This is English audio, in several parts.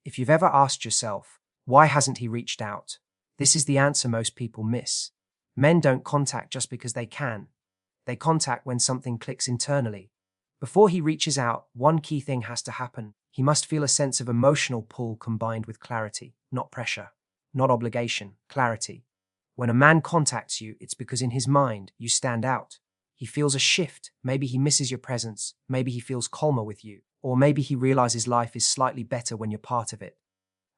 If you've ever asked yourself, why hasn't he reached out? This is the answer most people miss. Men don't contact just because they can. They contact when something clicks internally. Before he reaches out, one key thing has to happen. He must feel a sense of emotional pull combined with clarity, not pressure, not obligation, clarity. When a man contacts you, it's because in his mind, you stand out. He feels a shift. Maybe he misses your presence. Maybe he feels calmer with you. Or maybe he realizes life is slightly better when you're part of it.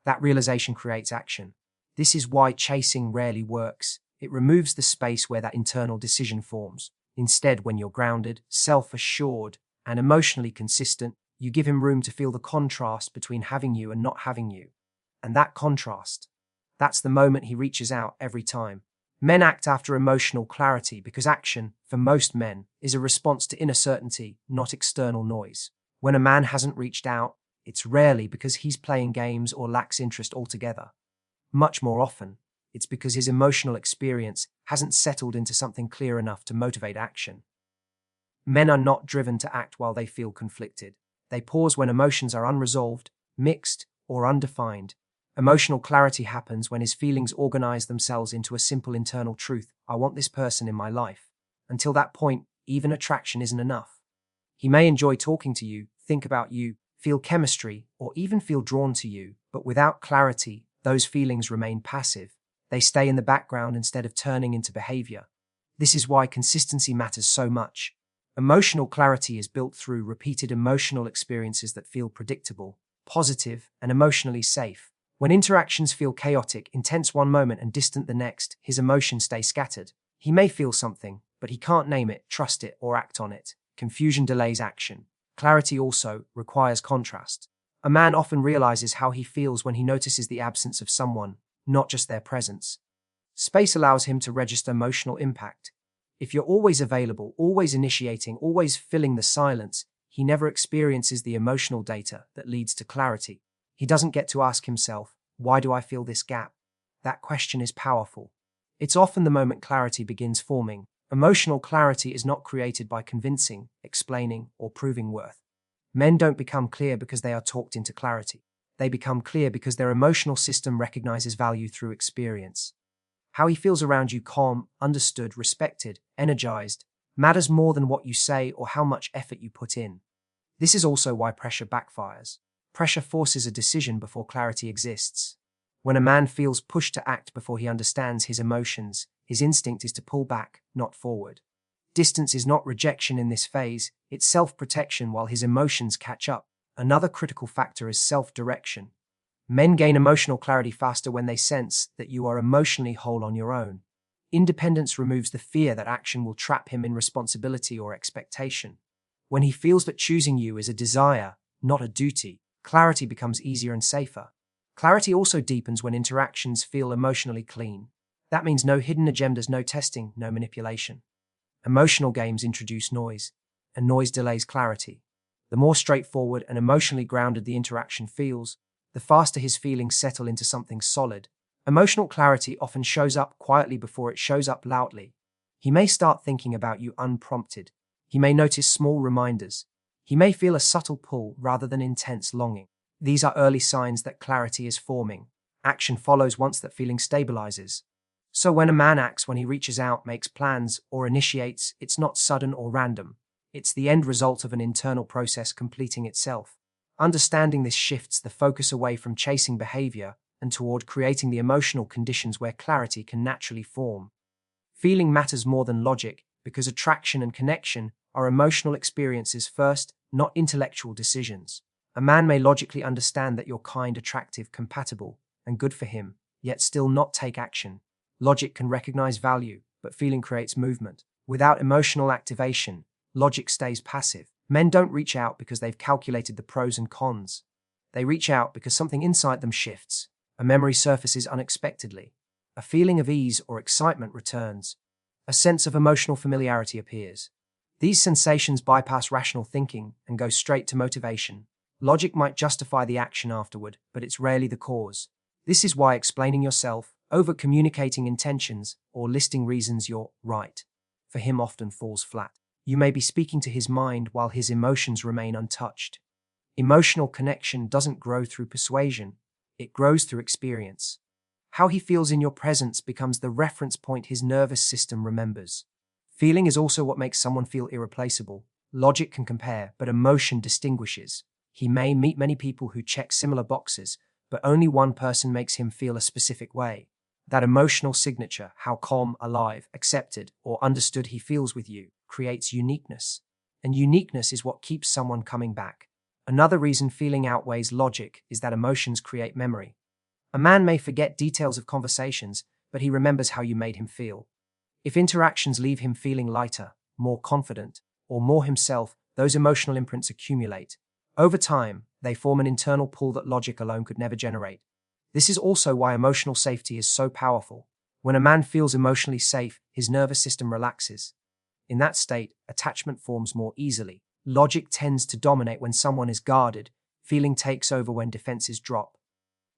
That realization creates action. This is why chasing rarely works. It removes the space where that internal decision forms. Instead, when you're grounded, self-assured, and emotionally consistent, you give him room to feel the contrast between having you and not having you. And that contrast, that's the moment he reaches out every time. Men act after emotional clarity because action, for most men, is a response to inner certainty, not external noise. When a man hasn't reached out, it's rarely because he's playing games or lacks interest altogether. Much more often, it's because his emotional experience hasn't settled into something clear enough to motivate action. Men are not driven to act while they feel conflicted. They pause when emotions are unresolved, mixed, or undefined. Emotional clarity happens when his feelings organize themselves into a simple internal truth. I want this person in my life. Until that point, even attraction isn't enough. He may enjoy talking to you, think about you, feel chemistry, or even feel drawn to you, but without clarity, those feelings remain passive. They stay in the background instead of turning into behavior. This is why consistency matters so much. Emotional clarity is built through repeated emotional experiences that feel predictable, positive, and emotionally safe. When interactions feel chaotic, intense one moment and distant the next, his emotions stay scattered. He may feel something, but he can't name it, trust it, or act on it. Confusion delays action. Clarity also requires contrast. A man often realizes how he feels when he notices the absence of someone, not just their presence. Space allows him to register emotional impact. If you're always available, always initiating, always filling the silence, he never experiences the emotional data that leads to clarity. He doesn't get to ask himself, why do I feel this gap? That question is powerful. It's often the moment clarity begins forming. Emotional clarity is not created by convincing, explaining, or proving worth. Men don't become clear because they are talked into clarity. They become clear because their emotional system recognizes value through experience. How he feels around you, calm, understood, respected, energized, matters more than what you say or how much effort you put in. This is also why pressure backfires. Pressure forces a decision before clarity exists. When a man feels pushed to act before he understands his emotions, his instinct is to pull back, not forward. Distance is not rejection in this phase, it's self-protection while his emotions catch up. Another critical factor is self-direction. Men gain emotional clarity faster when they sense that you are emotionally whole on your own. Independence removes the fear that action will trap him in responsibility or expectation. When he feels that choosing you is a desire, not a duty, clarity becomes easier and safer. Clarity also deepens when interactions feel emotionally clean. That means no hidden agendas, no testing, no manipulation. Emotional games introduce noise, and noise delays clarity. The more straightforward and emotionally grounded the interaction feels, the faster his feelings settle into something solid. Emotional clarity often shows up quietly before it shows up loudly. He may start thinking about you unprompted. He may notice small reminders. He may feel a subtle pull rather than intense longing. These are early signs that clarity is forming. Action follows once that feeling stabilizes. So when a man acts, when he reaches out, makes plans, or initiates, it's not sudden or random. It's the end result of an internal process completing itself. Understanding this shifts the focus away from chasing behavior and toward creating the emotional conditions where clarity can naturally form. Feeling matters more than logic because attraction and connection are emotional experiences first, not intellectual decisions. A man may logically understand that you're kind, attractive, compatible, and good for him, yet still not take action. Logic can recognize value, but feeling creates movement. Without emotional activation, logic stays passive. Men don't reach out because they've calculated the pros and cons. They reach out because something inside them shifts. A memory surfaces unexpectedly. A feeling of ease or excitement returns. A sense of emotional familiarity appears. These sensations bypass rational thinking and go straight to motivation. Logic might justify the action afterward, but it's rarely the cause. This is why explaining yourself, over-communicating intentions, or listing reasons you're right for him often falls flat. You may be speaking to his mind while his emotions remain untouched. Emotional connection doesn't grow through persuasion, it grows through experience. How he feels in your presence becomes the reference point his nervous system remembers. Feeling is also what makes someone feel irreplaceable. Logic can compare, but emotion distinguishes. He may meet many people who check similar boxes, but only one person makes him feel a specific way. That emotional signature, how calm, alive, accepted, or understood he feels with you, creates uniqueness. And uniqueness is what keeps someone coming back. Another reason feeling outweighs logic is that emotions create memory. A man may forget details of conversations, but he remembers how you made him feel. If interactions leave him feeling lighter, more confident, or more himself, those emotional imprints accumulate. Over time, they form an internal pull that logic alone could never generate. This is also why emotional safety is so powerful. When a man feels emotionally safe, his nervous system relaxes. In that state, attachment forms more easily. Logic tends to dominate when someone is guarded. Feeling takes over when defenses drop.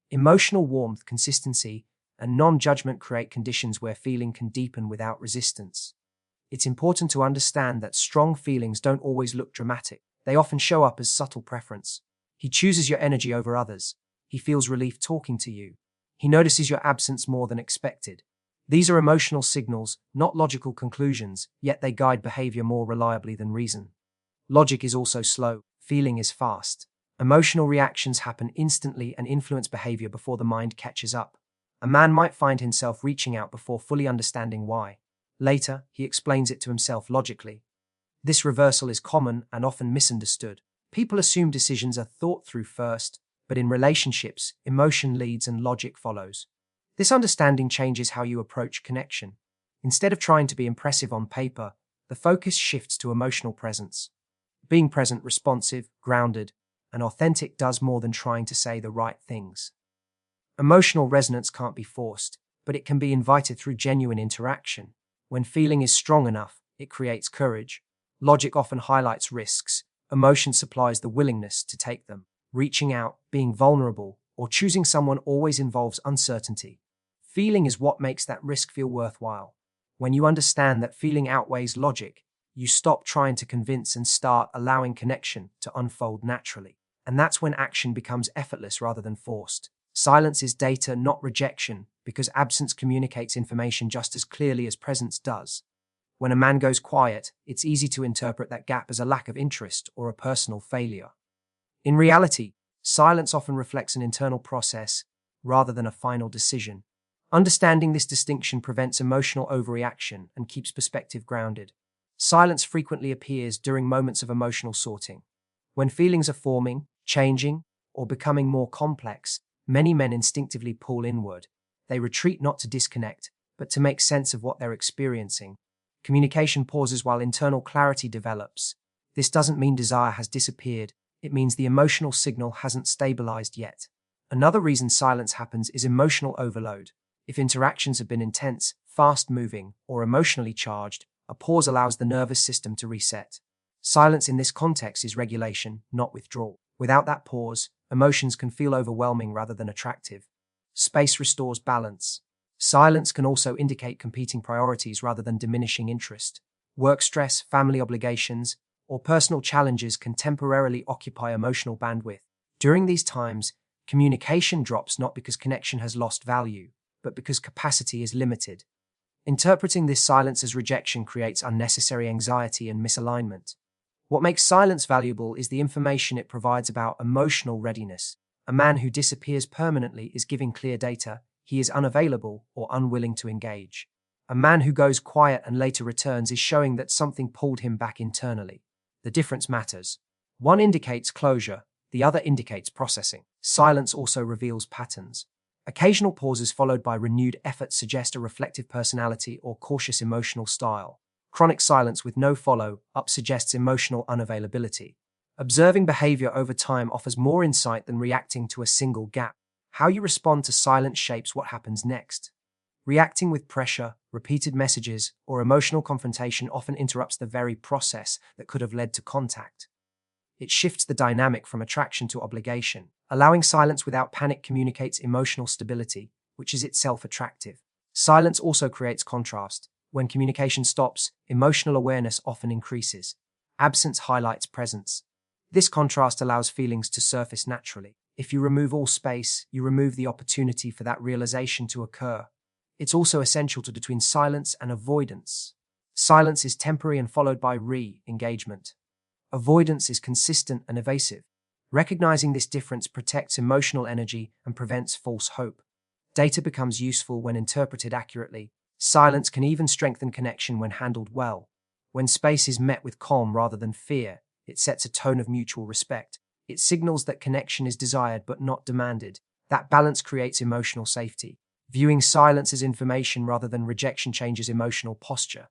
Emotional warmth, consistency, and non-judgment create conditions where feeling can deepen without resistance. It's important to understand that strong feelings don't always look dramatic. They often show up as subtle preference. He chooses your energy over others. He feels relief talking to you. He notices your absence more than expected. These are emotional signals, not logical conclusions, yet they guide behavior more reliably than reason. Logic is also slow. Feeling is fast. Emotional reactions happen instantly and influence behavior before the mind catches up. A man might find himself reaching out before fully understanding why. Later, he explains it to himself logically. This reversal is common and often misunderstood. People assume decisions are thought through first, but in relationships, emotion leads and logic follows. This understanding changes how you approach connection. Instead of trying to be impressive on paper, the focus shifts to emotional presence. Being present, responsive, grounded, and authentic does more than trying to say the right things. Emotional resonance can't be forced, but it can be invited through genuine interaction. When feeling is strong enough, it creates courage. Logic often highlights risks. Emotion supplies the willingness to take them. Reaching out, being vulnerable, or choosing someone always involves uncertainty. Feeling is what makes that risk feel worthwhile. When you understand that feeling outweighs logic, you stop trying to convince and start allowing connection to unfold naturally. And that's when action becomes effortless rather than forced. Silence is data, not rejection, because absence communicates information just as clearly as presence does. When a man goes quiet, it's easy to interpret that gap as a lack of interest or a personal failure. In reality, silence often reflects an internal process rather than a final decision. Understanding this distinction prevents emotional overreaction and keeps perspective grounded. Silence frequently appears during moments of emotional sorting. When feelings are forming, changing, or becoming more complex, many men instinctively pull inward. They retreat not to disconnect, but to make sense of what they're experiencing. Communication pauses while internal clarity develops. This doesn't mean desire has disappeared. It means the emotional signal hasn't stabilized yet. Another reason silence happens is emotional overload. If interactions have been intense, fast-moving, or emotionally charged, a pause allows the nervous system to reset. Silence in this context is regulation, not withdrawal. Without that pause, emotions can feel overwhelming rather than attractive. Space restores balance. Silence can also indicate competing priorities rather than diminishing interest. Work stress, family obligations, or personal challenges can temporarily occupy emotional bandwidth. During these times, communication drops not because connection has lost value, but because capacity is limited. Interpreting this silence as rejection creates unnecessary anxiety and misalignment. What makes silence valuable is the information it provides about emotional readiness. A man who disappears permanently is giving clear data. He is unavailable or unwilling to engage. A man who goes quiet and later returns is showing that something pulled him back internally. The difference matters. One indicates closure, the other indicates processing. Silence also reveals patterns. Occasional pauses followed by renewed effort suggest a reflective personality or cautious emotional style. Chronic silence with no follow-up suggests emotional unavailability. Observing behavior over time offers more insight than reacting to a single gap. How you respond to silence shapes what happens next. Reacting with pressure, repeated messages, or emotional confrontation often interrupts the very process that could have led to contact. It shifts the dynamic from attraction to obligation. Allowing silence without panic communicates emotional stability, which is itself attractive. Silence also creates contrast. When communication stops, emotional awareness often increases. Absence highlights presence. This contrast allows feelings to surface naturally. If you remove all space, you remove the opportunity for that realization to occur. It's also essential to between silence and avoidance. Silence is temporary and followed by re-engagement. Avoidance is consistent and evasive. Recognizing this difference protects emotional energy and prevents false hope. Data becomes useful when interpreted accurately. Silence can even strengthen connection when handled well. When space is met with calm rather than fear, it sets a tone of mutual respect. It signals that connection is desired but not demanded. That balance creates emotional safety. Viewing silence as information rather than rejection changes emotional posture.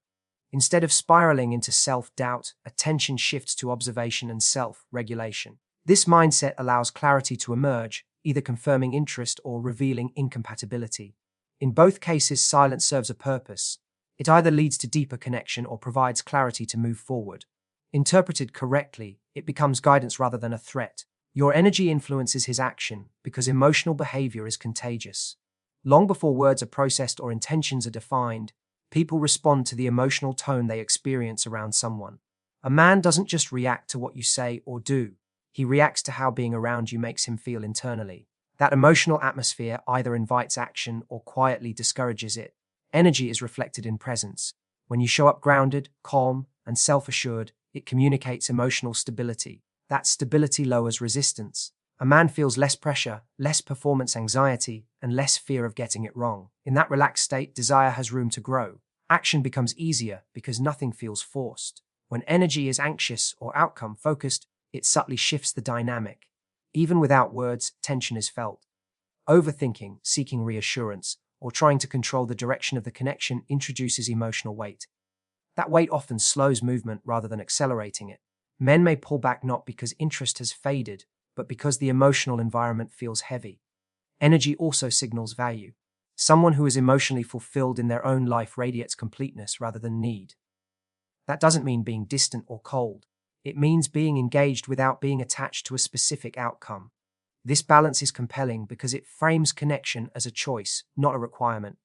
Instead of spiraling into self-doubt, attention shifts to observation and self-regulation. This mindset allows clarity to emerge, either confirming interest or revealing incompatibility. In both cases, silence serves a purpose. It either leads to deeper connection or provides clarity to move forward. Interpreted correctly, it becomes guidance rather than a threat. Your energy influences his action because emotional behavior is contagious. Long before words are processed or intentions are defined, people respond to the emotional tone they experience around someone. A man doesn't just react to what you say or do. He reacts to how being around you makes him feel internally. That emotional atmosphere either invites action or quietly discourages it. Energy is reflected in presence. When you show up grounded, calm, and self-assured, it communicates emotional stability. That stability lowers resistance. A man feels less pressure, less performance anxiety, and less fear of getting it wrong. In that relaxed state, desire has room to grow. Action becomes easier because nothing feels forced. When energy is anxious or outcome-focused, it subtly shifts the dynamic. Even without words, tension is felt. Overthinking, seeking reassurance, or trying to control the direction of the connection introduces emotional weight. That weight often slows movement rather than accelerating it. Men may pull back not because interest has faded, but because the emotional environment feels heavy. Energy also signals value. Someone who is emotionally fulfilled in their own life radiates completeness rather than need. That doesn't mean being distant or cold. It means being engaged without being attached to a specific outcome. This balance is compelling because it frames connection as a choice, not a requirement.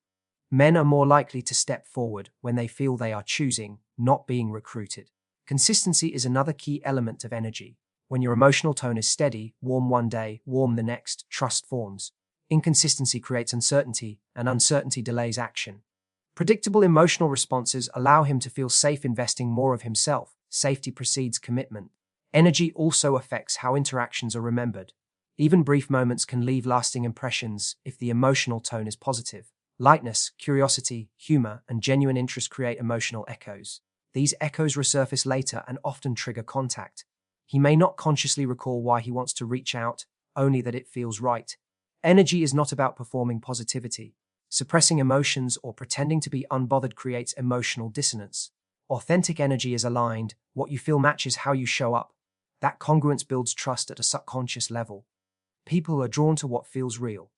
Men are more likely to step forward when they feel they are choosing, not being recruited. Consistency is another key element of energy. When your emotional tone is steady, warm one day, warm the next, trust forms. Inconsistency creates uncertainty, and uncertainty delays action. Predictable emotional responses allow him to feel safe investing more of himself. Safety precedes commitment. Energy also affects how interactions are remembered. Even brief moments can leave lasting impressions if the emotional tone is positive. Lightness, curiosity, humor, and genuine interest create emotional echoes. These echoes resurface later and often trigger contact. He may not consciously recall why he wants to reach out, only that it feels right. Energy is not about performing positivity. Suppressing emotions or pretending to be unbothered creates emotional dissonance. Authentic energy is aligned. What you feel matches how you show up. That congruence builds trust at a subconscious level. People are drawn to what feels real.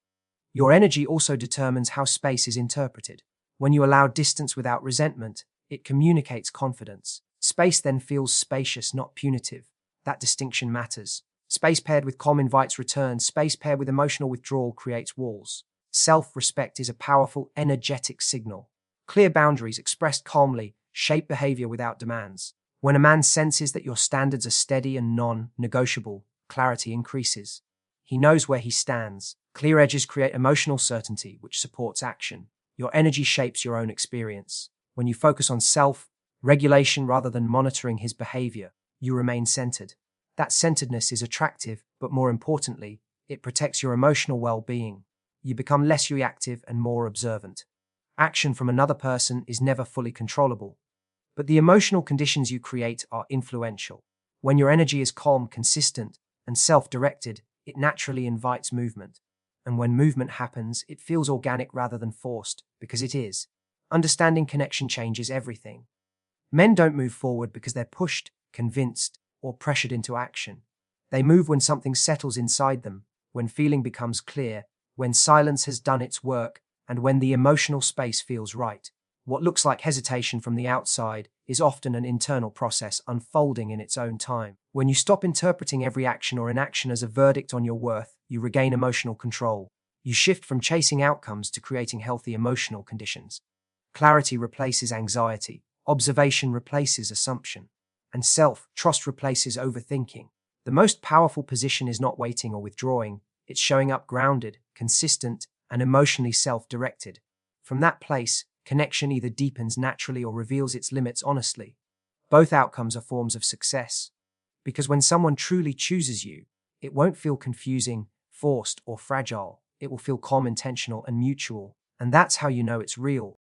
Your energy also determines how space is interpreted. When you allow distance without resentment, it communicates confidence. Space then feels spacious, not punitive. That distinction matters. Space paired with calm invites return. Space paired with emotional withdrawal creates walls. Self-respect is a powerful, energetic signal. Clear boundaries expressed calmly shape behavior without demands. When a man senses that your standards are steady and non-negotiable, clarity increases. He knows where he stands. Clear edges create emotional certainty, which supports action. Your energy shapes your own experience. When you focus on self-regulation rather than monitoring his behavior, you remain centered. That centeredness is attractive, but more importantly, it protects your emotional well-being. You become less reactive and more observant. Action from another person is never fully controllable, but the emotional conditions you create are influential. When your energy is calm, consistent, and self-directed, it naturally invites movement. And when movement happens, it feels organic rather than forced, because it is. Understanding connection changes everything. Men don't move forward because they're pushed, convinced, or pressured into action. They move when something settles inside them, when feeling becomes clear, when silence has done its work, and when the emotional space feels right. What looks like hesitation from the outside is often an internal process unfolding in its own time. When you stop interpreting every action or inaction as a verdict on your worth, you regain emotional control. You shift from chasing outcomes to creating healthy emotional conditions. Clarity replaces anxiety, observation replaces assumption, and self-trust replaces overthinking. The most powerful position is not waiting or withdrawing, it's showing up grounded, consistent, and emotionally self-directed. From that place, connection either deepens naturally or reveals its limits honestly. Both outcomes are forms of success. Because when someone truly chooses you, it won't feel confusing, forced, or fragile. It will feel calm, intentional, and mutual. And that's how you know it's real.